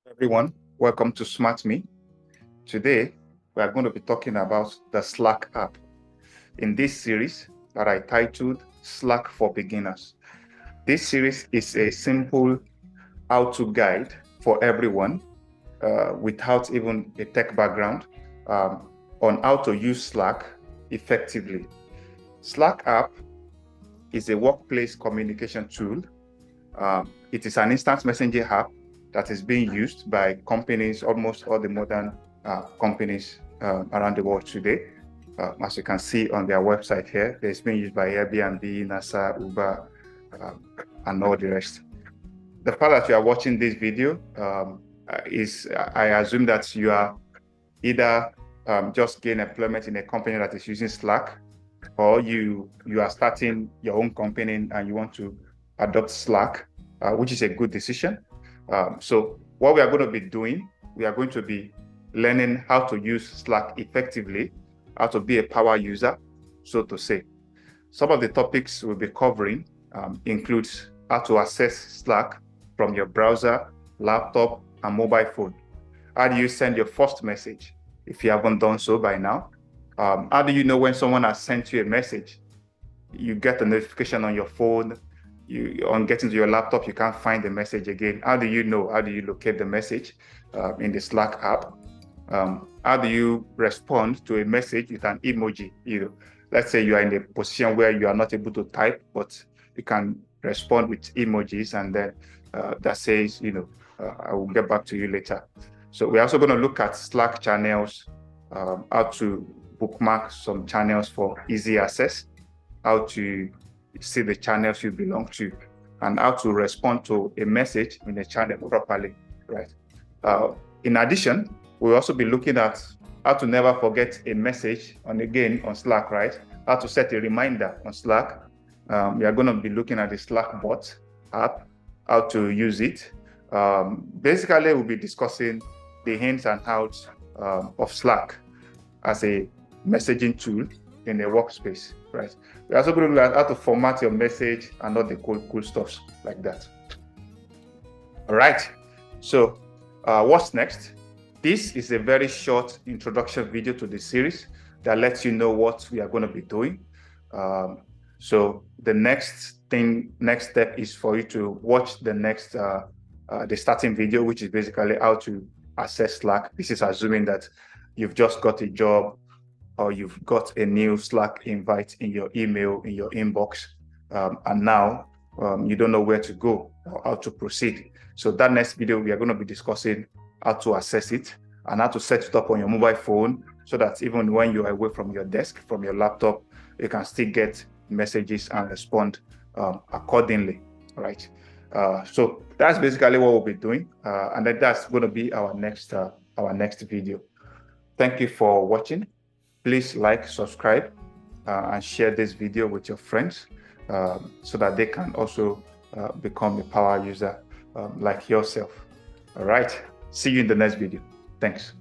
Everyone, welcome to Smart Me. Today, we are going to be talking about the Slack app in this series that I titled Slack for Beginners. This series is a simple how-to guide for everyone without even a tech background on how to use Slack effectively. Slack app is a workplace communication tool. It is an instant messaging app that is being used by companies, almost all the modern companies around the world today. As you can see on their website here, it's being used by Airbnb, NASA, Uber, and all the rest. The fact that you are watching this video is, I assume that you are either just gain employment in a company that is using Slack, or you are starting your own company and you want to adopt Slack, which is a good decision. So what we are going to be doing, we are going to be learning how to use Slack effectively, how to be a power user, so to say. Some of the topics we'll be covering includes how to access Slack from your browser, laptop, and mobile phone. How do you send your first message if you haven't done so by now? How do you know when someone has sent you a message? You get a notification on your phone, on getting to your laptop, you can't find the message again. How do you know? How do you locate the message in the Slack app? How do you respond to a message with an emoji? Let's say you are in a position where you are not able to type, but you can respond with emojis, and then that says, I will get back to you later. So we're also going to look at Slack channels, how to bookmark some channels for easy access, how to see the channels you belong to, and how to respond to a message in a channel properly, right? In addition, we'll also be looking at how to never forget a message on Slack, right? How to set a reminder on Slack. We are going to be looking at the Slack bot app, how to use it. Basically, we'll be discussing the ins and outs of Slack as a messaging tool in a workspace, right? We're also going to learn how to format your message and all the cool stuff like that. All right, so what's next? This is a very short introduction video to the series that lets you know what we are going to be doing. So the next step is for you to watch the starting video, which is basically how to access Slack. This is assuming that you've just got a job, or you've got a new Slack invite in your email, in your inbox, and now you don't know where to go or how to proceed. So that next video, we are going to be discussing how to access it and how to set it up on your mobile phone, so that even when you're away from your desk, from your laptop, you can still get messages and respond accordingly, right? So that's basically what we'll be doing, and that's going to be our next video. Thank you for watching. Please like, subscribe, and share this video with your friends so that they can also become a power user like yourself. All right. See you in the next video. Thanks.